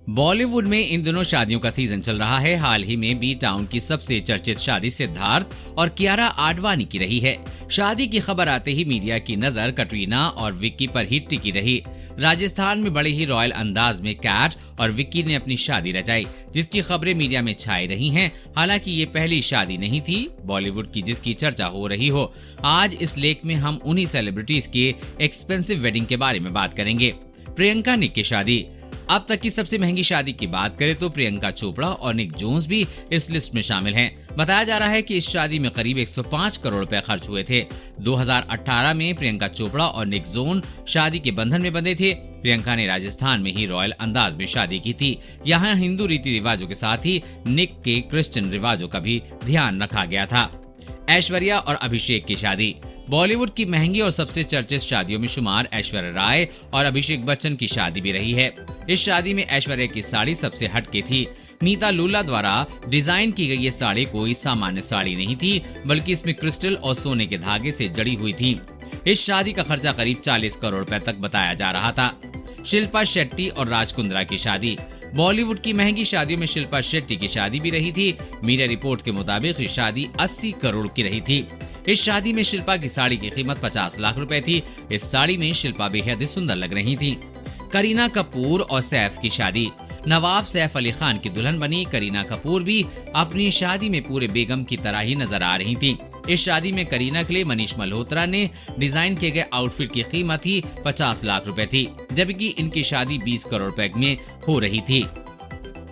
बॉलीवुड में इन दिनों शादियों का सीजन चल रहा है। हाल ही में बी टाउन की सबसे चर्चित शादी सिद्धार्थ और कियारा आडवाणी की रही है। शादी की खबर आते ही मीडिया की नजर कटरीना और विक्की पर ही टिकी रही। राजस्थान में बड़े ही रॉयल अंदाज में कैट और विक्की ने अपनी शादी रचाई, जिसकी खबरें मीडिया में छाई रही हैं। हालांकि ये पहली शादी नहीं थी बॉलीवुड की जिसकी चर्चा हो रही हो। आज इस लेख में हम उन्हीं सेलिब्रिटीज के एक्सपेंसिव वेडिंग के बारे में बात करेंगे। प्रियंका निक की शादी। अब तक की सबसे महंगी शादी की बात करें तो प्रियंका चोपड़ा और निक जोन्स भी इस लिस्ट में शामिल हैं। बताया जा रहा है कि इस शादी में करीब 105 करोड़ रुपए खर्च हुए थे। 2018 में प्रियंका चोपड़ा और निक जोन शादी के बंधन में बंधे थे। प्रियंका ने राजस्थान में ही रॉयल अंदाज में शादी की थी। यहाँ हिंदू रीति रिवाजों के साथ ही निक के क्रिश्चियन रिवाजों का भी ध्यान रखा गया था। ऐश्वर्या और अभिषेक की शादी। बॉलीवुड की महंगी और सबसे चर्चित शादियों में शुमार ऐश्वर्या राय और अभिषेक बच्चन की शादी भी रही है। इस शादी में ऐश्वर्या की साड़ी सबसे हटके थी। नीता लूला द्वारा डिजाइन की गई ये साड़ी कोई सामान्य साड़ी नहीं थी, बल्कि इसमें क्रिस्टल और सोने के धागे से जड़ी हुई थी। इस शादी का खर्चा करीब 40 करोड़ रुपए तक बताया जा रहा था। शिल्पा शेट्टी और राज कुंद्रा की शादी। बॉलीवुड की महंगी शादियों में शिल्पा शेट्टी की शादी भी रही थी। मीडिया रिपोर्ट के मुताबिक ये शादी 80 करोड़ की रही थी। इस शादी में शिल्पा की साड़ी की कीमत 50 लाख रुपए थी। इस साड़ी में शिल्पा बेहद ही सुंदर लग रही थी। करीना कपूर और सैफ की शादी। नवाब सैफ अली खान की दुल्हन बनी करीना कपूर भी अपनी शादी में पूरे बेगम की तरह ही नजर आ रही थी। इस शादी में करीना के लिए मनीष मल्होत्रा ने डिजाइन किए गए आउटफिट की कीमत ही 50 लाख रुपए थी, जबकि इनकी शादी 20 करोड़ रुपए में हो रही थी।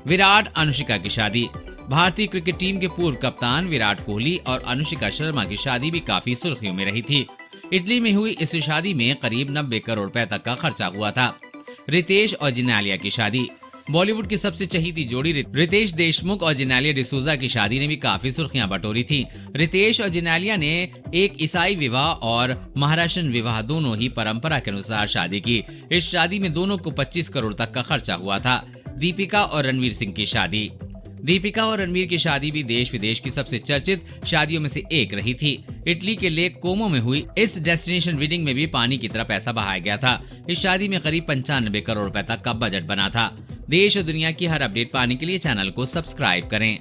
विराट अनुष्का की शादी। भारतीय क्रिकेट टीम के पूर्व कप्तान विराट कोहली और अनुष्का शर्मा की शादी भी काफी सुर्खियों में रही थी। इटली में हुई इस शादी में करीब 90 करोड़ रुपए तक का खर्चा हुआ था। रितेश और जेनेलिया की शादी। बॉलीवुड की सबसे चहीती जोड़ी रितेश देशमुख और जेनेलिया डिसूजा की शादी ने भी काफी सुर्खियां बटोरी थी। रितेश और जेनेलिया ने एक ईसाई विवाह और महाराष्ट्रन विवाह दोनों ही परंपरा के अनुसार शादी की। इस शादी में दोनों को 25 करोड़ तक का खर्चा हुआ था। दीपिका और रणवीर सिंह की शादी। दीपिका और रणवीर की शादी भी देश विदेश की सबसे चर्चित शादियों में से एक रही थी। इटली के लेक कोमो में हुई इस डेस्टिनेशन वेडिंग में भी पानी की तरह पैसा बहाया गया था। इस शादी में करीब 95 करोड़ रुपए तक का बजट बना था। देश और दुनिया की हर अपडेट पाने के लिए चैनल को सब्सक्राइब करें।